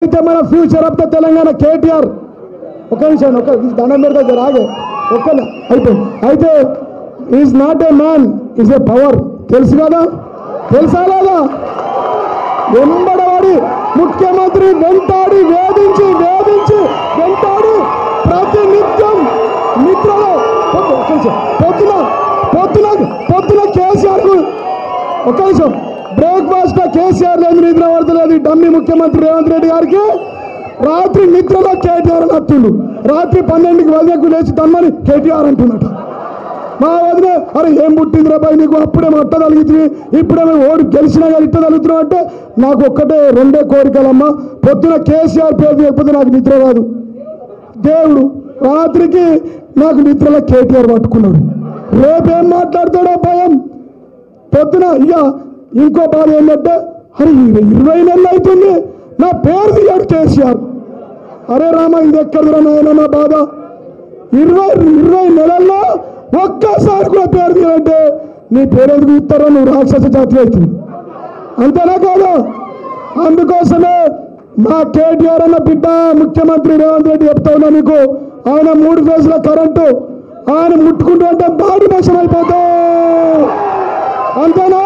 అయితే మన future of the Telangana KTR ఒక నిమిషం ఒక దండం పెడతా రాగే ఒక్క అయిపోయింది. అయితే is not a man, is a power. తెలుసు కదా, తెలుసా లేదా? వెంబడవాడి ముఖ్యమంత్రి వెంటాడి వేధించి వేధించి వెంటాడి ప్రతి నిత్యం నిద్రలో పొద్దున పొద్దున పొద్దున కేసీఆర్కు ఒక నిమిషం బ్రేక్ఫాస్ట్ కేసీఆర్ లేదు, నిద్ర పడతలేదు. డమ్మి ముఖ్యమంత్రి రేవంత్ రెడ్డి గారికి రాత్రి నిద్రలో కేటీఆర్ అని అత్తుండు. రాత్రి 12కి వదిలేకు లేచి తమ్మని కేటీఆర్ అంటున్నట. మా వదిలే అరే ఏం పుట్టింది రాబాయి నీకు, అప్పుడేమో అట్ట తలుగుతుంది, ఇప్పుడేమో ఓడి గెలిచినా కానీ ఇట్ట తలుగుతున్నావు అంటే నాకు ఒక్కటే రెండే కోరికలమ్మా. పొద్దున కేసీఆర్ పేరు లేకపోతే నాకు నిద్ర రాదు. దేవుడు రాత్రికి నాకు నిద్రలో కేటీఆర్ పట్టుకున్నాడు. రేపేం మాట్లాడతాడో భయం. పొద్దున ఇక ఇంకో బాధ ఏంటంటే అరే 20 నెలలు అవుతుంది నా పేరు తీయాడు కేసీఆర్. అరే రామ ఇది ఎక్కడరా నాయన నా బాధ. 20 నెలల్లో ఒక్కసారి కూడా పేరు తీయాలంటే నీ పేరు ఎందుకు ఇస్తారో, నువ్వు రాక్షస జాతి అవుతుంది. అంతేనా కాదు? అందుకోసమే మా కేటీఆర్ అన్న బిడ్డ ముఖ్యమంత్రి రేవంత్ రెడ్డి చెప్తా ఉన్నా మీకు, ఆయన 3 ఫేజ్ల కరెంటు ఆయన ముట్టుకుంటూ అంటే బాడీ మోసం అయిపోతావు. అంతేనా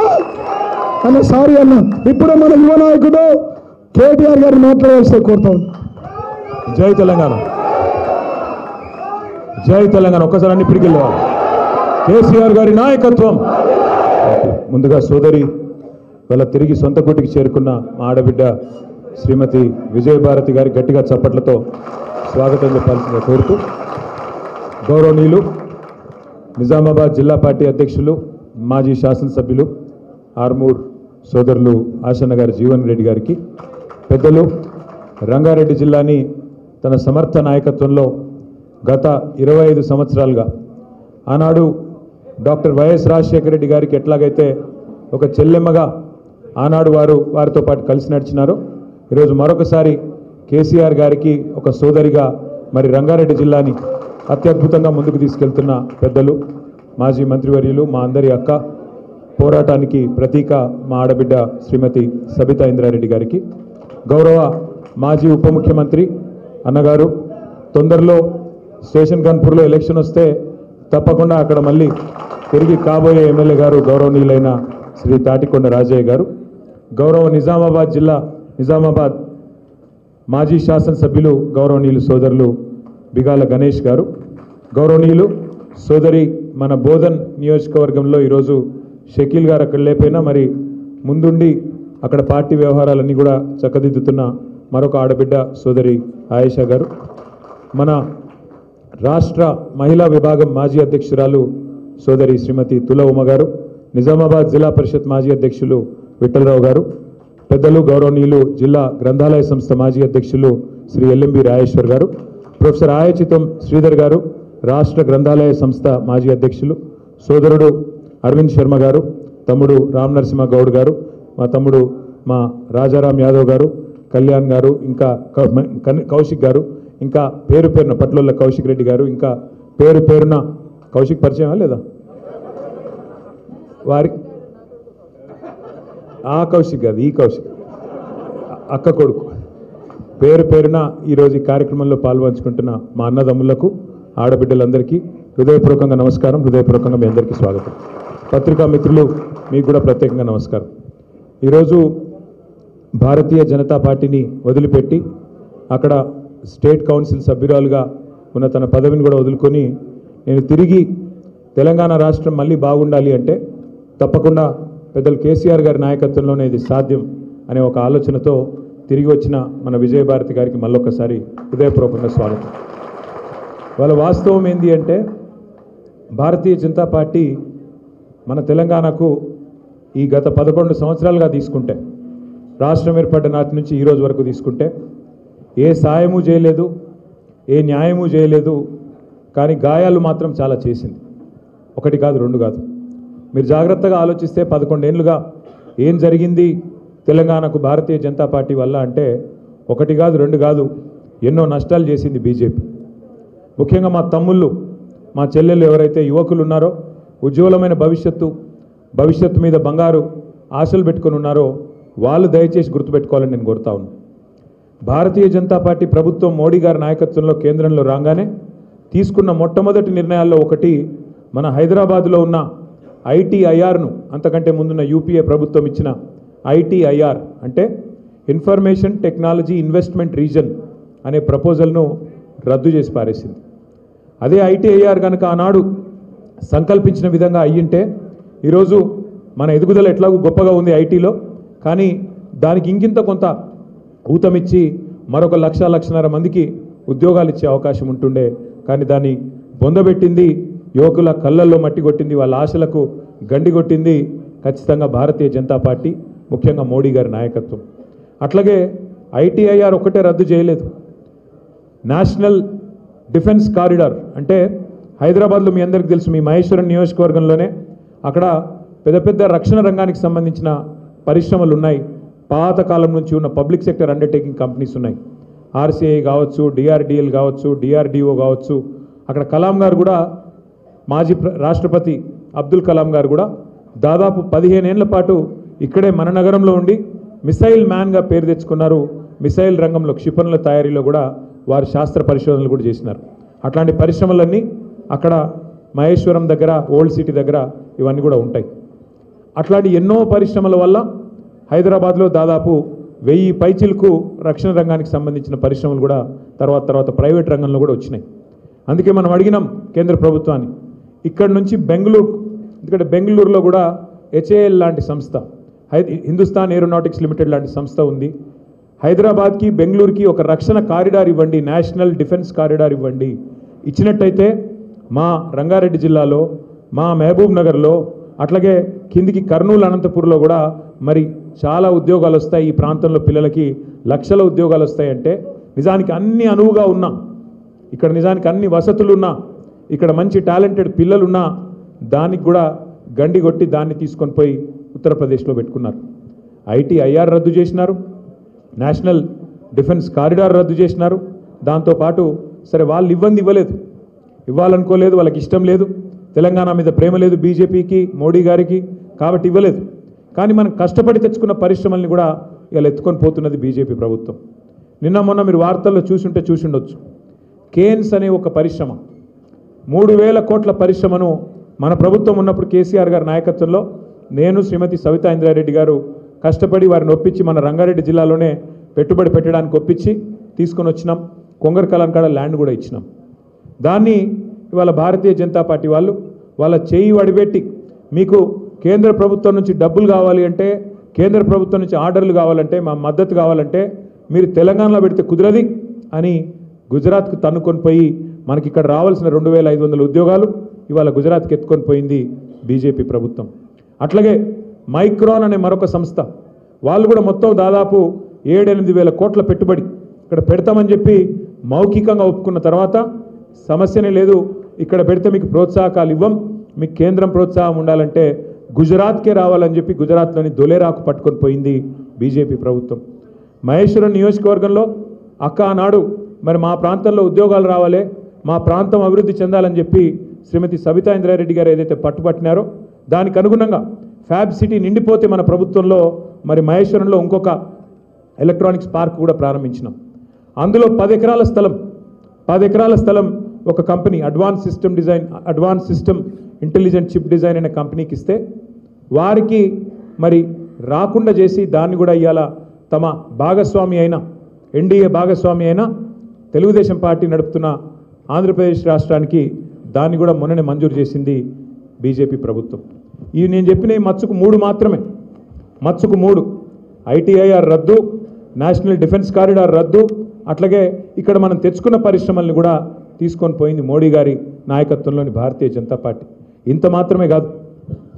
అన్న? సారీ అన్న. ఇప్పుడు మన యువ నాయకుడు కేటీఆర్ గారిని మాట్లాడవలసి కోరుతాం. జై తెలంగాణ, జై తెలంగాణ. ఒక్కసారి అన్ని పిడికిల్లేవాలి. కేసీఆర్ గారి నాయకత్వం. ముందుగా సోదరి వాళ్ళ తిరిగి సొంత గుటికి చేరుకున్న మా ఆడబిడ్డ శ్రీమతి విజయభారతి గారి గట్టిగా చప్పట్లతో స్వాగతం చెప్పాల్సిందిగా కోరుతూ, గౌరవనీయులు నిజామాబాద్ జిల్లా పార్టీ అధ్యక్షులు మాజీ శాసనసభ్యులు ఆర్మూర్ సోదరులు ఆశన్న గారి జీవన్ రెడ్డి గారికి, పెద్దలు రంగారెడ్డి జిల్లాని తన సమర్థ నాయకత్వంలో గత 25 సంవత్సరాలుగా ఆనాడు డాక్టర్ వైఎస్ రాజశేఖర రెడ్డి గారికి ఎట్లాగైతే ఒక చెల్లెమ్మగా ఆనాడు వారితో పాటు కలిసి నడిచినారో, ఈరోజు మరొకసారి కేసీఆర్ గారికి ఒక సోదరిగా మరి రంగారెడ్డి జిల్లాని అత్యద్భుతంగా ముందుకు తీసుకెళ్తున్న పెద్దలు మాజీ మంత్రివర్యులు మా అందరి అక్క, పోరాటానికి ప్రతీక మా ఆడబిడ్డ శ్రీమతి సబితా ఇంద్రారెడ్డి గారికి, గౌరవ మాజీ ఉప ముఖ్యమంత్రి అన్నగారు, తొందరలో స్టేషన్ గన్పూర్లో ఎలక్షన్ వస్తే తప్పకుండా అక్కడ మళ్ళీ తిరిగి కాబోయే ఎమ్మెల్యే గారు గౌరవనీయులైన శ్రీ తాటికొండ రాజయ్య గారు, గౌరవ నిజామాబాద్ మాజీ శాసనసభ్యులు గౌరవనీయులు సోదరులు బిగాల గణేష్ గారు, గౌరవనీయులు సోదరి మన బోధన్ నియోజకవర్గంలో ఈరోజు షకీల్ గారు అక్కడ లేకపోయినా మరి ముందుండి అక్కడ పార్టీ వ్యవహారాలన్నీ కూడా చక్కదిద్దుతున్న మరొక ఆడబిడ్డ సోదరి ఆయేషా గారు, మన రాష్ట్ర మహిళా విభాగం మాజీ అధ్యక్షురాలు సోదరి శ్రీమతి తుల ఉమ గారు, నిజామాబాద్ జిల్లా పరిషత్ మాజీ అధ్యక్షులు విఠలరావు గారు, పెద్దలు గౌరవనీయులు జిల్లా గ్రంథాలయ సంస్థ మాజీ అధ్యక్షులు శ్రీ ఎల్ఎంబి రాయేశ్వర్ గారు, ప్రొఫెసర్ ఆయచితం శ్రీధర్ గారు, రాష్ట్ర గ్రంథాలయ సంస్థ మాజీ అధ్యక్షులు, సోదరుడు అరవింద్ శర్మ గారు, తమ్ముడు రామ్ నరసింహ గౌడ్ గారు, మా తమ్ముడు మా రాజారాం యాదవ్ గారు, కళ్యాణ్ గారు, ఇంకా కౌశిక్ గారు, ఇంకా పేరు పేరున పట్లొల్ల కౌశిక్ రెడ్డి గారు, ఇంకా పేరు పేరున కౌశిక్ పరిచయం లేదా వారి ఆ కౌశిక్ కాదు ఈ కౌశిక్ అక్క కొడుకు, పేరు పేరున ఈరోజు ఈ కార్యక్రమంలో పాల్పంచుకుంటున్న మా అన్నదమ్ములకు ఆడబిడ్డలందరికీ హృదయపూర్వకంగా నమస్కారం, హృదయపూర్వకంగా మీ అందరికీ స్వాగతం. పత్రికా మిత్రులు మీకు కూడా ప్రత్యేకంగా నమస్కారం. ఈరోజు భారతీయ జనతా పార్టీని వదిలిపెట్టి అక్కడ స్టేట్ కౌన్సిల్ సభ్యురాలుగా ఉన్న తన పదవిని కూడా వదులుకొని నేను తిరిగి తెలంగాణ రాష్ట్రం మళ్ళీ బాగుండాలి అంటే తప్పకుండా పెద్దలు కేసీఆర్ గారి నాయకత్వంలోనే ఇది సాధ్యం అనే ఒక ఆలోచనతో తిరిగి వచ్చిన మన విజయభారతి గారికి మళ్ళొక్కసారి హృదయపూర్వకంగా స్వాగతం. వాళ్ళ వాస్తవం ఏంటి అంటే భారతీయ జనతా పార్టీ మన తెలంగాణకు ఈ గత 11 సంవత్సరాలుగా తీసుకుంటే, రాష్ట్రం ఏర్పడ్డ నాటి నుంచి ఈరోజు వరకు తీసుకుంటే ఏ సాయము చేయలేదు, ఏ న్యాయము చేయలేదు, కానీ గాయాలు మాత్రం చాలా చేసింది. 1 కాదు 2 కాదు. మీరు జాగ్రత్తగా ఆలోచిస్తే 11 ఏళ్ళుగా ఏం జరిగింది తెలంగాణకు భారతీయ జనతా పార్టీ వల్ల అంటే 1 కాదు 2 కాదు, ఎన్నో నష్టాలు చేసింది బీజేపీ. ముఖ్యంగా మా తమ్ముళ్ళు, మా చెల్లెళ్ళు ఎవరైతే యువకులు ఉన్నారో, ఉజ్వలమైన భవిష్యత్తు మీద బంగారు ఆశలు పెట్టుకొని ఉన్నారో వాళ్ళు దయచేసి గుర్తుపెట్టుకోవాలని నేను కోరుతా ఉన్నాను. భారతీయ జనతా పార్టీ ప్రభుత్వం మోడీ గారి నాయకత్వంలో కేంద్రంలో రాగానే తీసుకున్న మొట్టమొదటి నిర్ణయాల్లో ఒకటి మన హైదరాబాద్లో ఉన్న ఐటీఐఆర్ను, అంతకంటే ముందున్న యూపీఏ ప్రభుత్వం ఇచ్చిన ఐటీఐఆర్ అంటే ఇన్ఫర్మేషన్ టెక్నాలజీ ఇన్వెస్ట్మెంట్ రీజన్ అనే ప్రపోజల్ను రద్దు చేసి పారేసింది. అదే ఐటీఐఆర్ కనుక ఆనాడు సంకల్పించిన విధంగా అయ్యింటే ఈరోజు మన ఎదుగుదల ఎట్లాగూ గొప్పగా ఉంది ఐటీలో, కానీ దానికి ఇంకింత కొంత ఊతమిచ్చి మరొక 1,00,00,000 మందికి ఉద్యోగాలు ఇచ్చే అవకాశం ఉంటుండే. కానీ దాన్ని బొందబెట్టింది, యువకుల కళ్ళల్లో మట్టి కొట్టింది, వాళ్ళ ఆశలకు గండి కొట్టింది ఖచ్చితంగా భారతీయ జనతా పార్టీ, ముఖ్యంగా మోడీ గారి నాయకత్వం. అట్లాగే ఐటీఐఆర్ ఒక్కటే రద్దు చేయలేదు, నేషనల్ డిఫెన్స్ కారిడార్ అంటే హైదరాబాద్లో మీ అందరికీ తెలుసు, మీ మహేశ్వరం నియోజకవర్గంలోనే అక్కడ పెద్ద పెద్ద రక్షణ రంగానికి సంబంధించిన పరిశ్రమలు ఉన్నాయి. పాతకాలం నుంచి ఉన్న పబ్లిక్ సెక్టర్ అండర్టేకింగ్ కంపెనీస్ ఉన్నాయి. ఆర్సీఐ కావచ్చు, డిఆర్డిఎల్ కావచ్చు, డిఆర్డిఓ కావచ్చు. అక్కడ కలాం గారు కూడా, మాజీ రాష్ట్రపతి అబ్దుల్ కలాం గారు కూడా దాదాపు 15 ఏళ్ల పాటు ఇక్కడే మన నగరంలో ఉండి మిసైల్ మ్యాన్గా పేరు తెచ్చుకున్నారు. మిసైల్ రంగంలో, క్షిపణుల తయారీలో కూడా వారు శాస్త్ర పరిశోధనలు కూడా చేసినారు. అట్లాంటి పరిశ్రమలన్నీ అక్కడ మహేశ్వరం దగ్గర, ఓల్డ్ సిటీ దగ్గర ఇవన్నీ కూడా ఉంటాయి. అట్లాంటి ఎన్నో పరిశ్రమల వల్ల హైదరాబాద్లో దాదాపు 1000 పైచిలకు రక్షణ రంగానికి సంబంధించిన పరిశ్రమలు కూడా తర్వాత ప్రైవేట్ రంగంలో కూడా వచ్చినాయి. అందుకే మనం అడిగినాం కేంద్ర ప్రభుత్వాన్ని, ఇక్కడ నుంచి బెంగళూరు, ఎందుకంటే బెంగళూరులో కూడా హెచ్ఏఎల్ లాంటి సంస్థ, హిందుస్థాన్ ఏరోనాటిక్స్ లిమిటెడ్ లాంటి సంస్థ ఉంది. హైదరాబాద్కి బెంగళూరుకి ఒక రక్షణ కారిడార్ ఇవ్వండి, నేషనల్ డిఫెన్స్ కారిడార్ ఇవ్వండి. ఇచ్చినట్టయితే మా రంగారెడ్డి జిల్లాలో, మా మహబూబ్ నగర్లో, అట్లాగే కిందికి కర్నూలు, అనంతపూర్లో కూడా మరి చాలా ఉద్యోగాలు వస్తాయి. ఈ ప్రాంతంలో పిల్లలకి లక్షల ఉద్యోగాలు వస్తాయంటే నిజానికి అన్ని అనువుగా ఉన్నా, ఇక్కడ నిజానికి అన్ని వసతులున్నా, ఇక్కడ మంచి టాలెంటెడ్ పిల్లలున్నా దానికి కూడా గండి కొట్టి దాన్ని తీసుకొని పోయి ఉత్తరప్రదేశ్లో పెట్టుకున్నారు. ఐటీఐఆర్ రద్దు చేసినారు, నేషనల్ డిఫెన్స్ కారిడార్ రద్దు చేసినారు. దాంతోపాటు సరే వాళ్ళు ఇవ్వలేదు, ఇవ్వాలనుకోలేదు, వాళ్ళకి ఇష్టం లేదు, తెలంగాణ మీద ప్రేమ లేదు బీజేపీకి, మోడీ గారికి, కాబట్టి ఇవ్వలేదు. కానీ మనం కష్టపడి తెచ్చుకున్న పరిశ్రమల్ని కూడా ఇలా ఎత్తుకొని పోతున్నది బీజేపీ ప్రభుత్వం. నిన్న మొన్న మీరు వార్తల్లో చూసుండొచ్చు, కేన్స్ అనే ఒక పరిశ్రమ, 3,000 కోట్ల పరిశ్రమను మన ప్రభుత్వం ఉన్నప్పుడు కేసీఆర్ గారి నాయకత్వంలో నేను, శ్రీమతి సవితా ఇంద్రారెడ్డి గారు కష్టపడి వారిని ఒప్పించి మన రంగారెడ్డి జిల్లాలోనే పెట్టుబడి పెట్టడానికి ఒప్పించి తీసుకొని వచ్చినాం. కొంగర్ కలాం కాడ ల్యాండ్ కూడా ఇచ్చినాం. దాన్ని ఇవాళ భారతీయ జనతా పార్టీ వాళ్ళు వాళ్ళ చేయి వడిపెట్టి, మీకు కేంద్ర ప్రభుత్వం నుంచి డబ్బులు కావాలి అంటే, కేంద్ర ప్రభుత్వం నుంచి ఆర్డర్లు కావాలంటే, మా మద్దతు కావాలంటే మీరు తెలంగాణలో పెడితే కుదరది అని గుజరాత్కు తన్నుకొని పోయి మనకి ఇక్కడ రావాల్సిన 2,500 ఉద్యోగాలు ఇవాళ గుజరాత్కి ఎత్తుకొని పోయింది బీజేపీ ప్రభుత్వం. అట్లాగే మైక్రాన్ అనే మరొక సంస్థ, వాళ్ళు కూడా మొత్తం దాదాపు 7-8 వేల కోట్ల పెట్టుబడి ఇక్కడ పెడతామని చెప్పి మౌఖికంగా ఒప్పుకున్న తర్వాత సమస్యనే లేదు, ఇక్కడ పెడితే మీకు ప్రోత్సాహకాలు ఇవ్వం, మీకు కేంద్రం ప్రోత్సాహం ఉండాలంటే గుజరాత్కే రావాలని చెప్పి గుజరాత్లోని దొలేరాకు పట్టుకొని పోయింది బీజేపీ ప్రభుత్వం. మహేశ్వరం నియోజకవర్గంలో అక్క ఆనాడు మరి మా ప్రాంతంలో ఉద్యోగాలు రావాలి, మా ప్రాంతం అభివృద్ధి చెందాలని చెప్పి శ్రీమతి సబితా ఇంద్రారెడ్డి గారు ఏదైతే పట్టుబట్టినారో దానికి అనుగుణంగా ఫ్యాబ్ సిటీ నిండిపోతే మన ప్రభుత్వంలో మరి మహేశ్వరంలో ఇంకొక ఎలక్ట్రానిక్స్ పార్క్ కూడా ప్రారంభించినాం. అందులో 10 ఎకరాల స్థలం ఒక company advance system intelligent chip design అనే కంపెనీకి ఇస్తే వారికి మరి రాకుండా చేసి దాన్ని కూడా ఇవాళ తమ భాగస్వామి అయిన, ఎన్డీఏ భాగస్వామి అయిన తెలుగుదేశం పార్టీ నడుపుతున్న ఆంధ్రప్రదేశ్ రాష్ట్రానికి దాన్ని కూడా మొన్ననే మంజూరు చేసింది బీజేపీ ప్రభుత్వం. ఇవి నేను చెప్పిన ఈ మచ్చుకు 3 మాత్రమే, మచ్చుకు 3: ఐటీఐఆర్ రద్దు, నేషనల్ డిఫెన్స్ కారిడార్ రద్దు, అట్లాగే ఇక్కడ మనం తెచ్చుకున్న పరిశ్రమల్ని కూడా తీసుకొని పోయింది మోడీ గారి నాయకత్వంలోని భారతీయ జనతా పార్టీ. ఇంత మాత్రమే కాదు,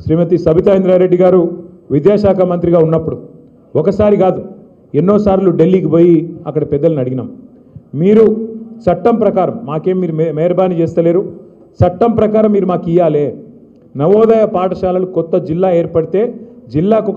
శ్రీమతి సబితా ఇంద్రారెడ్డి గారు విద్యాశాఖ మంత్రిగా ఉన్నప్పుడు ఒకసారి కాదు ఎన్నోసార్లు ఢిల్లీకి పోయి అక్కడ పెద్దలను అడిగినాం, మీరు చట్టం ప్రకారం మాకేం మీరు మెహర్బానీ చేస్తలేరు, చట్టం ప్రకారం మీరు మాకు ఇవ్వాలి, నవోదయ పాఠశాలలు కొత్త జిల్లా ఏర్పడితే జిల్లాకు